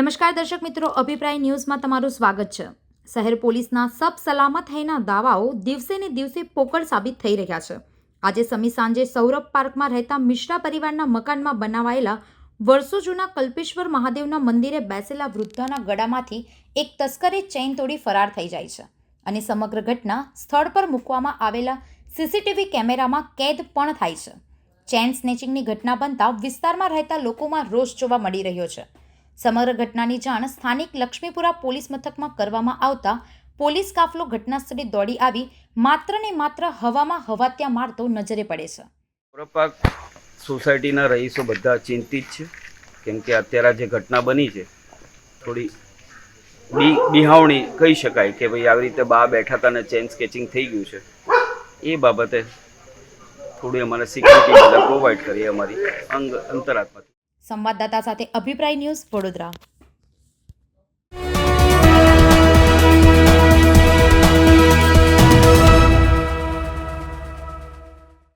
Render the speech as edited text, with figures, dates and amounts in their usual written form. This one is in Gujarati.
નમસ્કાર દર્શક મિત્રો, અભિપ્રાય ન્યૂઝમાં તમારું સ્વાગત છે। શહેર પોલીસના સબ સલામત હૈના દાવાઓ દિવસે ને દિવસે પોકળ સાબિત થઈ રહ્યા છે। આજે સમી સાંજે સૌરભ પાર્કમાં રહેતા મિશ્રા પરિવારના મકાનમાં બનાવાયેલા વર્ષો જૂના કલ્પેશ્વર મહાદેવના મંદિરે બેસેલા વૃદ્ધાના ગળામાંથી એક તસ્કરે ચેઇન તોડી ફરાર થઈ જાય છે અને સમગ્ર ઘટના સ્થળ પર મૂકવામાં આવેલા સીસીટીવી કેમેરામાં કેદ પણ થાય છે। ચેઇન સ્નેચિંગની ઘટના બનતા વિસ્તારમાં રહેતા લોકોમાં રોષ જોવા મળી રહ્યો છે। સમગ્ર ઘટનાની જાણ સ્થાનિક લક્ષ્મીપુરા પોલીસ મથકમાં કરવામાં આવતા પોલીસ કાફલો ઘટના સ્થળે દોડી આવી માત્ર ને માત્ર હવામાં હવાત્યા મારતો નજરે પડે છે। સૌરભ સોસાયટીના રહીશો બધા ચિંતિત છે, કેમ કે અત્યારે જે ઘટના બની છે થોડી બિહાવણી કહી શકાય કે ભાઈ આવી રીતે બહાર બેઠા હતા અને ચેન સ્કેચિંગ થઈ ગયું છે। એ બાબતે થોડી અમારે સિક્યુરિટી બધા પ્રોવાઈડ કરીએ અમારી અંતરાત્માથી। સંવાદદાતા સાથે અભિપ્રાય ન્યૂઝ, વડોદરા।